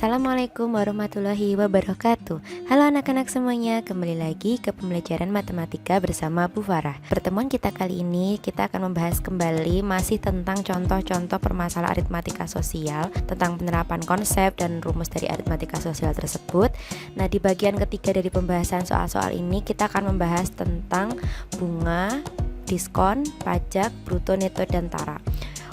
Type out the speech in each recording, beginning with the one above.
Assalamualaikum warahmatullahi wabarakatuh. Halo anak-anak semuanya, kembali lagi ke pembelajaran matematika bersama Bu Farah. Pertemuan kita kali ini kita akan membahas kembali masih tentang contoh-contoh permasalahan aritmatika sosial, tentang penerapan konsep dan rumus dari aritmatika sosial tersebut. Nah, di bagian ketiga dari pembahasan soal-soal ini kita akan membahas tentang bunga, diskon, pajak, bruto, neto, dan tara.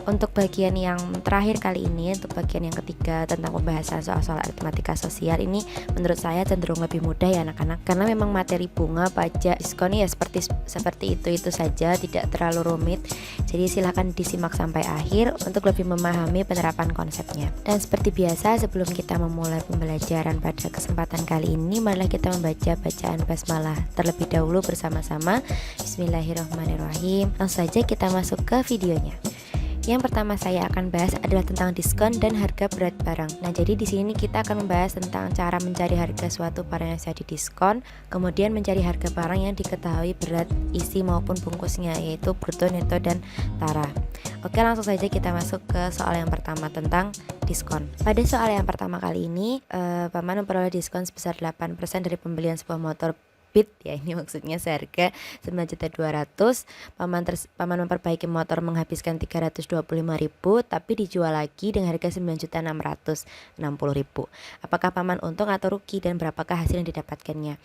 Untuk bagian yang terakhir kali ini, untuk bagian yang ketiga tentang pembahasan soal-soal aritmatika sosial ini, menurut saya cenderung lebih mudah ya anak-anak, karena memang materi bunga, pajak, diskon ya seperti itu saja, tidak terlalu rumit. Jadi silahkan disimak sampai akhir untuk lebih memahami penerapan konsepnya. Dan seperti biasa, sebelum kita memulai pembelajaran pada kesempatan kali ini, marilah kita membaca bacaan basmalah terlebih dahulu bersama-sama. Bismillahirrahmanirrahim. Langsung saja kita masuk ke videonya. Yang pertama saya akan bahas adalah tentang diskon dan harga berat barang. Nah, jadi di sini kita akan membahas tentang cara mencari harga suatu barang yang sudah didiskon, kemudian mencari harga barang yang diketahui berat, isi maupun bungkusnya, yaitu bruto, neto, dan tara. Oke, langsung saja kita masuk ke soal yang pertama tentang diskon. Pada soal yang pertama kali ini, Paman memperoleh diskon sebesar 8% dari pembelian sebuah motor Beat, ya ini maksudnya seharga 9.200.000. Paman memperbaiki motor menghabiskan 325.000, tapi dijual lagi dengan harga 9.660.000. Apakah paman untung atau rugi dan berapakah hasil yang didapatkannya?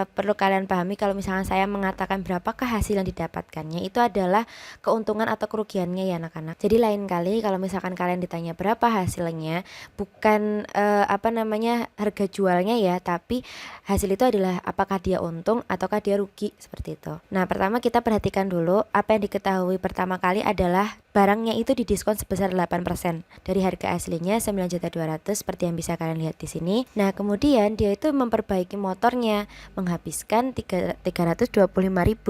Perlu kalian pahami kalau misalnya saya mengatakan berapakah hasil yang didapatkannya, itu adalah keuntungan atau kerugiannya ya anak-anak. Jadi lain kali kalau misalkan kalian ditanya berapa hasilnya, bukan harga jualnya ya, tapi hasil itu adalah apakah dia untung ataukah dia rugi, seperti itu. Nah, pertama kita perhatikan dulu apa yang diketahui pertama kali adalah barangnya itu didiskon sebesar 8% dari harga aslinya 9.200.000 seperti yang bisa kalian lihat di sini. Nah, kemudian dia itu memperbaiki motornya menghabiskan 325.000.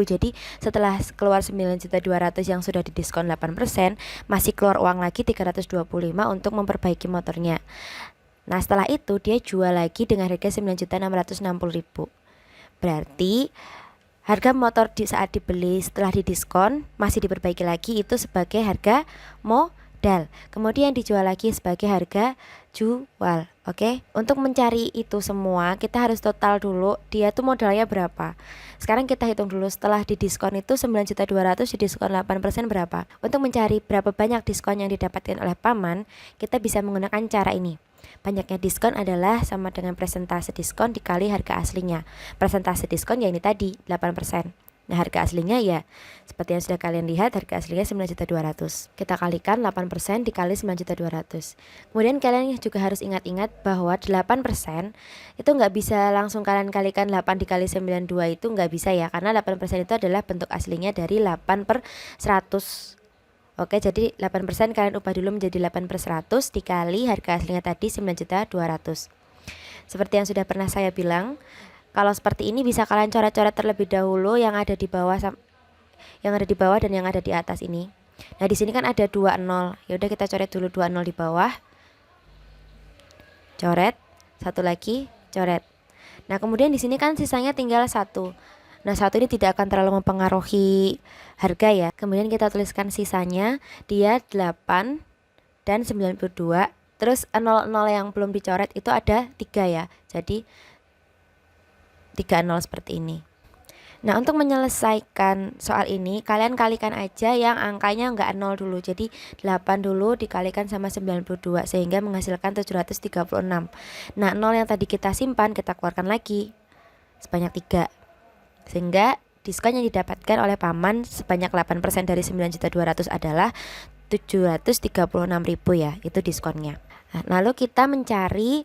Jadi setelah keluar 9.200.000 yang sudah didiskon 8%, masih keluar uang lagi 325 untuk memperbaiki motornya. Nah, setelah itu dia jual lagi dengan harga 9.660.000. Berarti harga motor saat dibeli setelah didiskon masih diperbaiki lagi itu sebagai harga modal. Kemudian dijual lagi sebagai harga jual. Oke, untuk mencari itu semua kita harus total dulu dia tuh modalnya berapa. Sekarang kita hitung dulu setelah didiskon itu 9.200.000 didiskon 8% berapa. Untuk mencari berapa banyak diskon yang didapatkan oleh paman, kita bisa menggunakan cara ini. Banyaknya diskon adalah sama dengan persentase diskon dikali harga aslinya. Persentase diskon ya ini tadi 8%. Nah, harga aslinya ya seperti yang sudah kalian lihat, harga aslinya 9.200.000. Kita kalikan 8% dikali 9.200.000. Kemudian kalian juga harus ingat-ingat bahwa 8% itu nggak bisa langsung kalian kalikan 8 dikali 92, itu nggak bisa ya, karena 8% itu adalah bentuk aslinya dari 8/100. Oke, jadi 8% kalian ubah dulu menjadi 8/100 dikali harga aslinya tadi 9.200.000. Seperti yang sudah pernah saya bilang, kalau seperti ini bisa kalian coret-coret terlebih dahulu yang ada di bawah dan yang ada di atas ini. Nah, di sini kan ada 2 nol. Ya udah kita coret dulu 2 nol di bawah. Coret, satu lagi, coret. Nah, kemudian di sini kan sisanya tinggal 1. Nah, 1 ini tidak akan terlalu mempengaruhi harga ya. Kemudian kita tuliskan sisanya, dia 8 dan 92. Terus 00 yang belum dicoret itu ada 3 ya. Jadi 30 seperti ini. Nah, untuk menyelesaikan soal ini kalian kalikan aja yang angkanya enggak 0 dulu. Jadi 8 dulu dikalikan sama 92 sehingga menghasilkan 736. Nah, 0 yang tadi kita simpan kita keluarkan lagi sebanyak 3. Sehingga diskon yang didapatkan oleh paman sebanyak 8% dari 9.200.000 adalah 736.000 ya, itu diskonnya. Nah, lalu kita mencari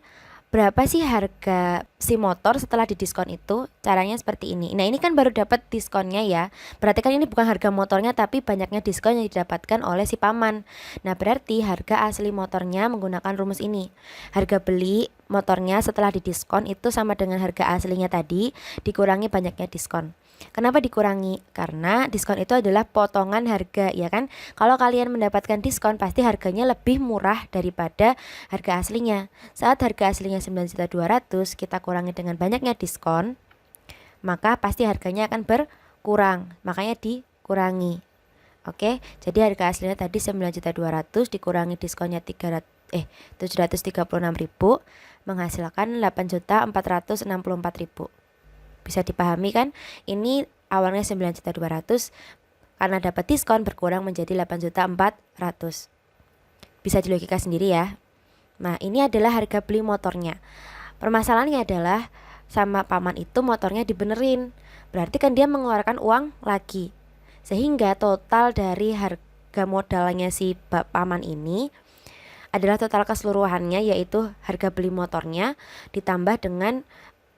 berapa sih harga si motor setelah didiskon itu? Caranya seperti ini. Nah, ini kan baru dapat diskonnya ya. Berarti kan ini bukan harga motornya tapi banyaknya diskon yang didapatkan oleh si paman. Nah, berarti harga asli motornya menggunakan rumus ini. Harga beli motornya setelah didiskon itu sama dengan harga aslinya tadi dikurangi banyaknya diskon. Kenapa dikurangi? Karena diskon itu adalah potongan harga, ya kan? Kalau kalian mendapatkan diskon pasti harganya lebih murah daripada harga aslinya. Saat harga aslinya 9.200.000 kita kurangi dengan banyaknya diskon, maka pasti harganya akan berkurang. Makanya dikurangi. Oke, jadi harga aslinya tadi 9.200.000 dikurangi diskonnya 736.000 menghasilkan 8.464.000. Bisa dipahami kan? Ini awalnya 9.200.000, karena dapat diskon berkurang menjadi 8.400.000. Bisa dilogika sendiri ya. Nah, ini adalah harga beli motornya. Permasalahannya adalah sama paman itu motornya dibenerin. Berarti kan dia mengeluarkan uang lagi. Sehingga total dari harga modalnya si paman ini adalah total keseluruhannya, yaitu harga beli motornya ditambah dengan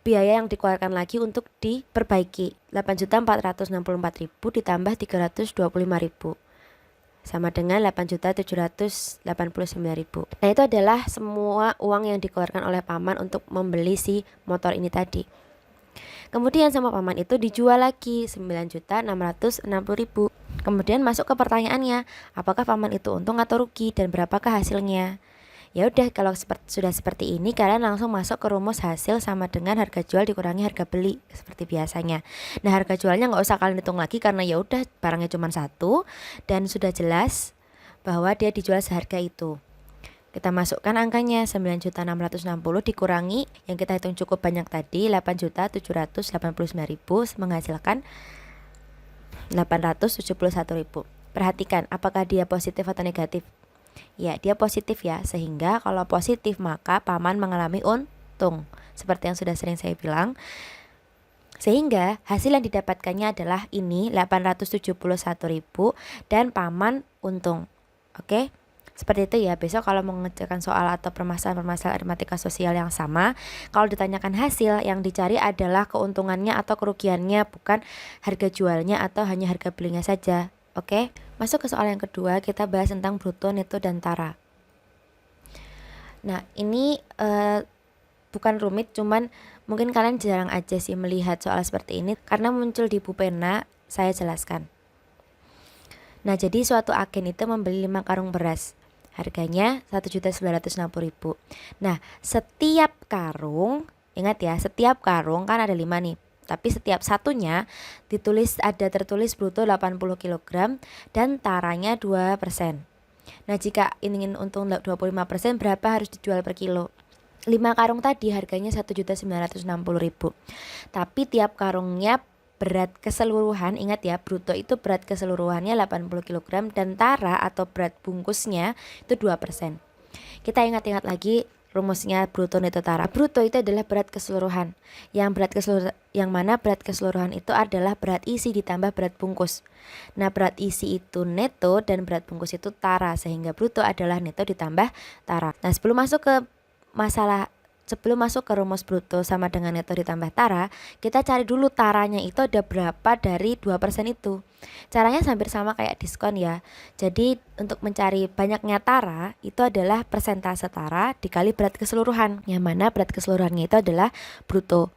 biaya yang dikeluarkan lagi untuk diperbaiki. 8.464.000 ditambah 325.000 sama dengan 8.789.000. Nah, itu adalah semua uang yang dikeluarkan oleh paman untuk membeli si motor ini tadi. Kemudian sama paman itu dijual lagi 9.660.000. Kemudian masuk ke pertanyaannya, apakah paman itu untung atau rugi dan berapakah hasilnya? Ya udah, kalau sudah seperti ini kalian langsung masuk ke rumus hasil sama dengan harga jual dikurangi harga beli seperti biasanya. Nah, harga jualnya nggak usah kalian hitung lagi karena ya udah barangnya cuma satu dan sudah jelas bahwa dia dijual seharga itu. Kita masukkan angkanya 9.660 dikurangi yang kita hitung cukup banyak tadi 8.789.000 menghasilkan 871.000. Perhatikan apakah dia positif atau negatif. Ya, dia positif ya, sehingga kalau positif maka paman mengalami untung. Seperti yang sudah sering saya bilang. Sehingga hasil yang didapatkannya adalah ini 871.000 dan paman untung. Oke? Seperti itu ya. Besok kalau mengerjakan soal atau permasalahan-permasalahan aritmatika sosial yang sama, kalau ditanyakan hasil, yang dicari adalah keuntungannya atau kerugiannya, bukan harga jualnya atau hanya harga belinya saja. Oke? Masuk ke soal yang kedua, kita bahas tentang bruto, neto, dan tara. Nah, ini bukan rumit, cuman mungkin kalian jarang aja sih melihat soal seperti ini karena muncul di buku pena, saya jelaskan. Nah, jadi suatu agen itu membeli 5 karung beras. Harganya 1.960.000. Nah, setiap karung, ingat ya, setiap karung kan ada 5 nih. Tapi setiap satunya tertulis bruto 80 kg dan taranya 2%. Nah, jika ingin untung 25%, berapa harus dijual per kilo? 5 karung tadi harganya 1.960.000. Tapi tiap karungnya berat keseluruhan, ingat ya, bruto itu berat keseluruhannya 80 kg dan tara atau berat bungkusnya itu 2%. Kita ingat-ingat lagi rumusnya bruto, neto, tara. Bruto itu adalah berat keseluruhan. Yang mana berat keseluruhan itu adalah berat isi ditambah berat bungkus. Nah, berat isi itu neto dan berat bungkus itu tara, sehingga bruto adalah neto ditambah tara. Nah, sebelum masuk ke rumus bruto sama dengan neto ditambah tara, kita cari dulu taranya itu ada berapa dari 2% itu. Caranya hampir sama kayak diskon ya. Jadi untuk mencari banyaknya tara itu adalah persentase tara dikali berat keseluruhan, yang mana berat keseluruhannya itu adalah bruto.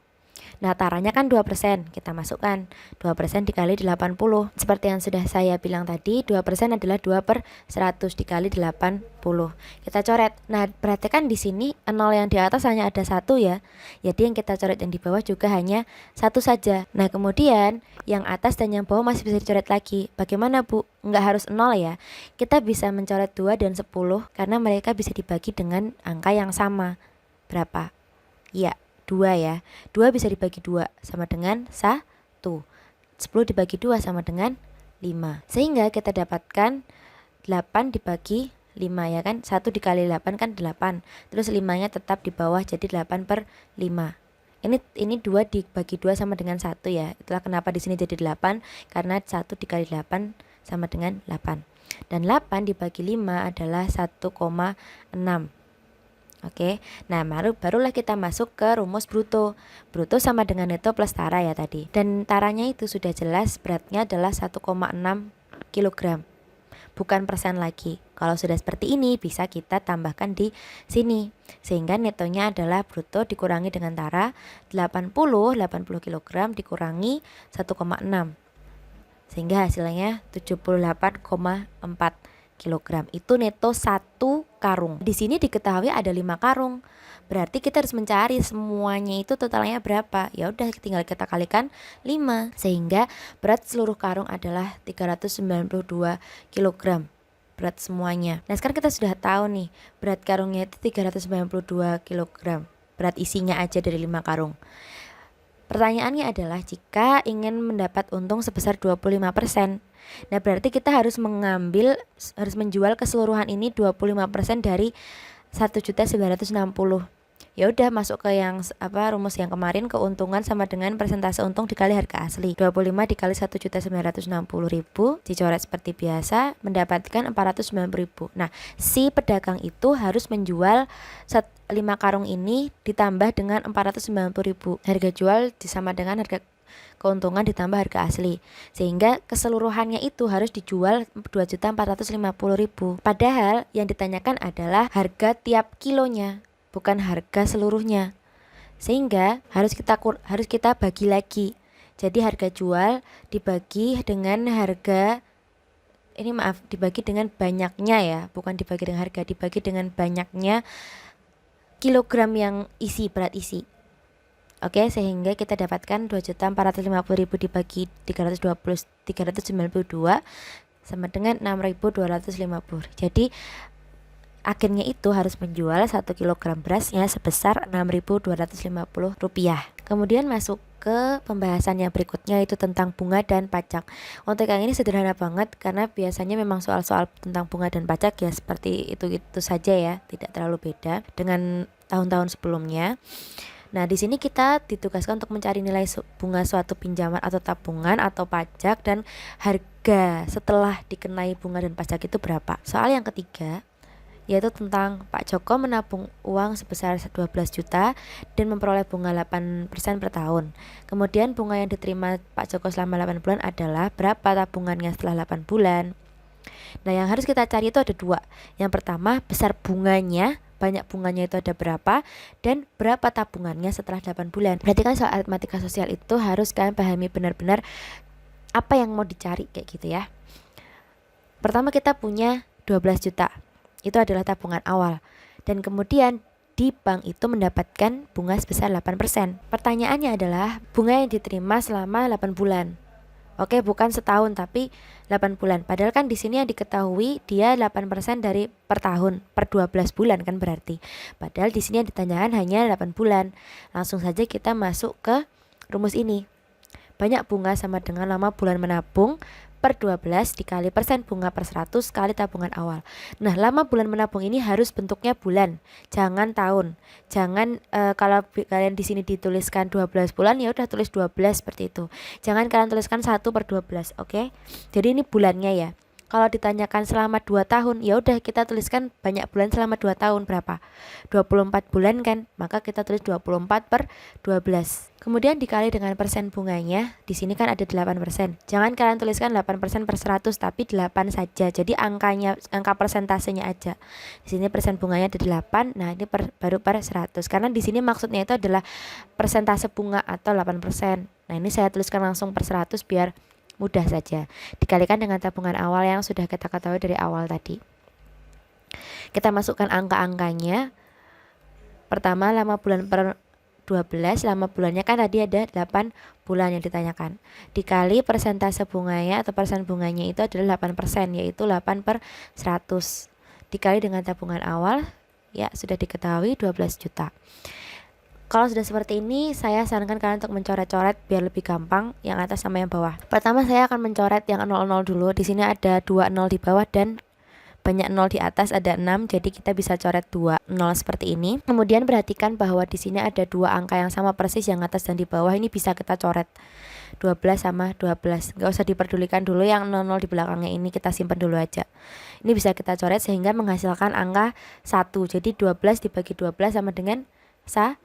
Nah, taranya kan 2%, kita masukkan 2% dikali 80. Seperti yang sudah saya bilang tadi, 2% adalah 2/100 dikali 80. Kita coret. Nah, perhatikan di sini 0 yang di atas hanya ada 1 ya. Jadi yang kita coret yang di bawah juga hanya 1 saja. Nah, kemudian yang atas dan yang bawah masih bisa dicoret lagi. Bagaimana, Bu? Nggak harus 0 ya. Kita bisa mencoret 2 dan 10 karena mereka bisa dibagi dengan angka yang sama. Berapa? Ya, 2 ya. 2 bisa dibagi 2 sama dengan 1. 10 dibagi 2 sama dengan 5. Sehingga kita dapatkan 8 dibagi 5 ya kan. 1 dikali 8 kan 8. Terus 5-nya tetap di bawah jadi 8/5. Ini 2 dibagi 2 sama dengan 1 ya. Itulah kenapa di sini jadi 8, karena 1 dikali 8 sama dengan 8. Dan 8 dibagi 5 adalah 1,6. Oke, nah barulah kita masuk ke rumus bruto. Bruto sama dengan neto plus tara ya tadi. Dan taranya itu sudah jelas, beratnya adalah 1,6 kg. Bukan persen lagi. Kalau sudah seperti ini bisa kita tambahkan di sini. Sehingga netonya adalah bruto dikurangi dengan tara 80 kg dikurangi 1,6. Sehingga hasilnya 78,4 kg. Itu neto 1 karung. Di sini diketahui ada 5 karung. Berarti kita harus mencari semuanya itu totalnya berapa. Ya udah, tinggal kita kalikan 5. Sehingga berat seluruh karung adalah 392 kg. berat semuanya. Nah sekarang kita sudah tahu nih, berat karungnya itu 392 kg, berat isinya aja dari 5 karung. Pertanyaannya adalah jika ingin mendapat untung sebesar 25%. Nah berarti kita harus menjual keseluruhan ini 25% dari 1.960.000. Ya udah, masuk ke yang rumus yang kemarin, keuntungan sama dengan persentase untung dikali harga asli. 25 dikali 1.960.000 dicoret seperti biasa, mendapatkan 490.000. Nah, si pedagang itu harus menjual 5 karung ini ditambah dengan 490.000. Harga jual disama dengan harga keuntungan ditambah harga asli, sehingga keseluruhannya itu harus dijual 2.450.000. Padahal yang ditanyakan adalah harga tiap kilonya, bukan harga seluruhnya, sehingga harus kita bagi lagi. Jadi harga jual dibagi dengan harga dibagi dengan banyaknya ya, bukan dibagi dengan harga, dibagi dengan banyaknya kilogram yang berat isi. Oke, sehingga kita dapatkan 2.450.000 dibagi 392 sama dengan 6.250. Jadi akhirnya itu harus menjual 1 kg berasnya sebesar Rp6.250. Kemudian masuk ke pembahasan yang berikutnya, itu tentang bunga dan pajak. Untuk yang ini sederhana banget karena biasanya memang soal-soal tentang bunga dan pajak ya seperti itu saja ya, tidak terlalu beda dengan tahun-tahun sebelumnya. Nah, di sini kita ditugaskan untuk mencari nilai bunga suatu pinjaman atau tabungan atau pajak dan harga setelah dikenai bunga dan pajak itu berapa. Soal yang ketiga yaitu tentang Pak Joko menabung uang sebesar 12 juta dan memperoleh bunga 8% per tahun. Kemudian bunga yang diterima Pak Joko selama 8 bulan adalah berapa tabungannya setelah 8 bulan. Nah, yang harus kita cari itu ada dua. Yang pertama, besar bunganya, banyak bunganya itu ada berapa, dan berapa tabungannya setelah 8 bulan. Berarti kan soal aritmatika sosial itu harus kalian pahami benar-benar apa yang mau dicari kayak gitu ya. Pertama kita punya 12 juta. Itu adalah tabungan awal. Dan kemudian di bank itu mendapatkan bunga sebesar 8%. Pertanyaannya adalah bunga yang diterima selama 8 bulan. Oke, bukan setahun tapi 8 bulan. Padahal kan di sini yang diketahui dia 8% dari per tahun, per 12 bulan kan berarti. Padahal di sini yang ditanyakan hanya 8 bulan. Langsung saja kita masuk ke rumus ini. Banyak bunga sama dengan lama bulan menabung per 12 dikali persen bunga per 100 kali tabungan awal. Nah, lama bulan menabung ini harus bentuknya bulan, jangan tahun. Jangan kalau kalian di sini dituliskan 12 bulan ya udah tulis 12 seperti itu. Jangan kalian tuliskan 1 per 12, oke? Jadi ini bulannya ya. Kalau ditanyakan selama 2 tahun, ya udah kita tuliskan banyak bulan selama 2 tahun berapa? 24 bulan kan? Maka kita tulis 24 per 12. Kemudian dikali dengan persen bunganya, di sini kan ada 8%. Jangan kalian tuliskan 8% per 100 tapi 8 saja. Jadi angka persentasenya aja. Di sini persen bunganya ada 8. Nah, ini baru per 100. Karena di sini maksudnya itu adalah persentase bunga atau 8%. Nah, ini saya tuliskan langsung per 100 biar mudah saja. Dikalikan dengan tabungan awal yang sudah kita ketahui dari awal tadi. Kita masukkan angka-angkanya. Pertama, lama bulan per 12, lama bulannya kan tadi ada 8 bulan yang ditanyakan. Dikali persentase bunganya atau persen bunganya itu adalah 8%, yaitu 8 per 100. Dikali dengan tabungan awal, ya sudah diketahui 12 juta. Kalau sudah seperti ini, saya sarankan kalian untuk mencoret-coret biar lebih gampang yang atas sama yang bawah. Pertama saya akan mencoret yang 00 dulu. Di sini ada 2 0 di bawah dan banyak 0 di atas, ada 6. Jadi kita bisa coret 2 0 seperti ini. Kemudian perhatikan bahwa di sini ada 2 angka yang sama persis, yang atas dan di bawah ini bisa kita coret. 12 sama 12. Gak usah diperdulikan dulu yang 00 di belakangnya ini, kita simpan dulu aja. Ini bisa kita coret sehingga menghasilkan angka 1. Jadi 12 dibagi 12 sama dengan 1.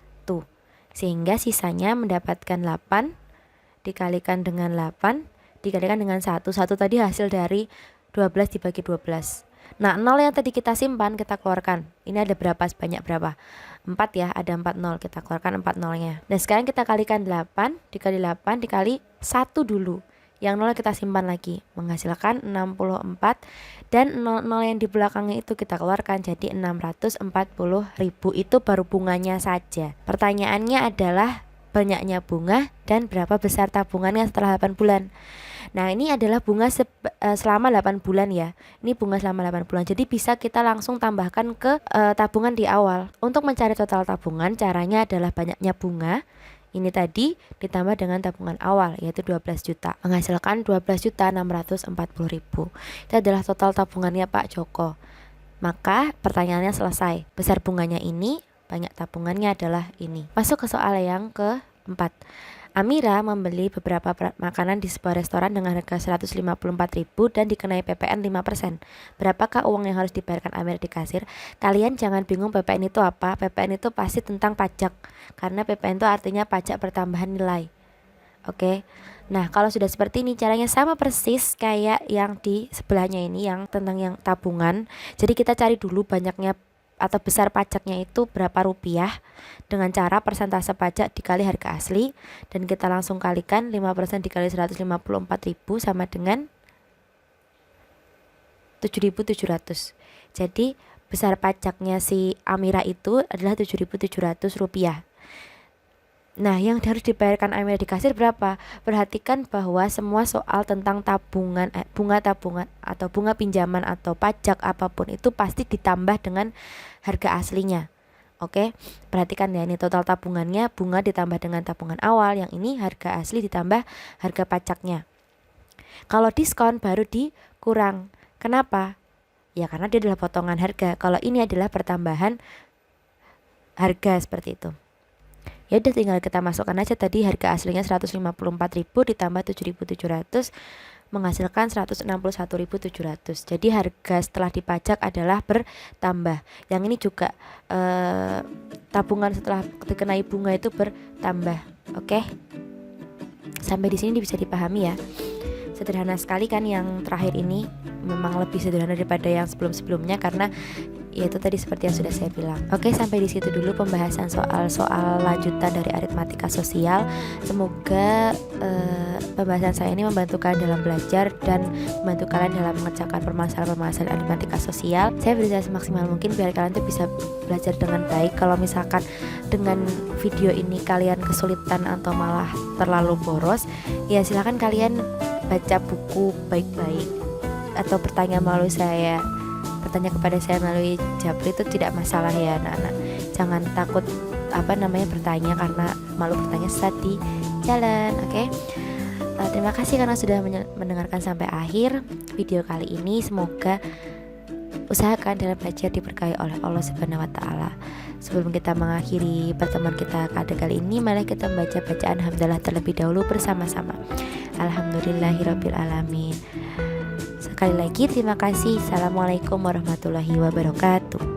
Sehingga sisanya mendapatkan 8 dikalikan dengan 8 dikalikan dengan 1. 1 tadi hasil dari 12 dibagi 12. Nah, 0 yang tadi kita simpan kita keluarkan. Ini ada berapa, sebanyak berapa? 4 ya, ada 4 0. Kita keluarkan 4 0-nya. Nah, sekarang kita kalikan 8 dikali 8 dikali 1 dulu. Yang 0 kita simpan lagi, menghasilkan 64. Dan 0 yang di belakangnya itu kita keluarkan, jadi 640.000. Itu baru bunganya saja. Pertanyaannya adalah banyaknya bunga, dan berapa besar tabungannya setelah 8 bulan. Nah, ini adalah bunga selama 8 bulan ya. Ini bunga selama 8 bulan. Jadi bisa kita langsung tambahkan ke tabungan di awal. Untuk mencari total tabungan, caranya adalah banyaknya bunga ini tadi ditambah dengan tabungan awal, yaitu 12 juta. Menghasilkan 12.640.000. Itu adalah total tabungannya Pak Joko. Maka pertanyaannya selesai. Besar bunganya ini, banyak tabungannya adalah ini. Masuk ke soal yang keempat. Amira membeli beberapa makanan di sebuah restoran dengan harga 154.000 dan dikenai PPN 5%. Berapakah uang yang harus dibayarkan Amira di kasir? Kalian jangan bingung PPN itu apa. PPN itu pasti tentang pajak. Karena PPN itu artinya pajak pertambahan nilai. Oke. Nah, kalau sudah seperti ini caranya sama persis kayak yang di sebelahnya ini, yang tentang yang tabungan. Jadi kita cari dulu banyaknya atau besar pajaknya itu berapa rupiah dengan cara persentase pajak dikali harga asli, dan kita langsung kalikan 5% dikali 154.000 sama dengan 7.700. Jadi besar pajaknya si Amira itu adalah 7.700 rupiah. Nah, yang harus dibayarkan Amira di kasir berapa? Perhatikan bahwa semua soal tentang tabungan, bunga tabungan atau bunga pinjaman atau pajak apapun itu pasti ditambah dengan harga aslinya. Oke, perhatikan ya, ini total tabungannya bunga ditambah dengan tabungan awal, yang ini harga asli ditambah harga pajaknya. Kalau diskon baru dikurang. Kenapa? Ya karena dia adalah potongan harga. Kalau ini adalah pertambahan harga seperti itu. Ya udah, tinggal kita masukkan aja tadi harga aslinya 154.000 ditambah 7.700 menghasilkan 161.700. Jadi harga setelah dipajak adalah bertambah. Yang ini juga tabungan setelah dikenai bunga itu bertambah. Oke. Sampai di sini bisa dipahami ya. Sederhana sekali kan yang terakhir ini, memang lebih sederhana daripada yang sebelum-sebelumnya karena yaitu tadi seperti yang sudah saya bilang. Oke, sampai di situ dulu pembahasan soal lanjutan dari aritmatika sosial. Semoga pembahasan saya ini membantu kalian dalam belajar dan membantu kalian dalam mengerjakan permasalahan-permasalahan aritmatika sosial. Saya berusaha semaksimal mungkin biar kalian tuh bisa belajar dengan baik. Kalau misalkan dengan video ini kalian kesulitan atau malah terlalu boros, ya silakan kalian baca buku baik-baik atau bertanya kepada saya melalui Japri, itu tidak masalah ya anak-anak. Jangan takut bertanya karena malu bertanya saat di jalan. Oke. Terima kasih karena sudah mendengarkan sampai akhir video kali ini. Semoga usahakan dalam belajar diberkahi oleh Allah Subhanahu wa taala. Sebelum kita mengakhiri pertemuan kita pada kali ini, mari kita membaca bacaan hamdalah terlebih dahulu bersama-sama. Alhamdulillahirabbil alamin. Sekali lagi terima kasih. Assalamualaikum warahmatullahi wabarakatuh.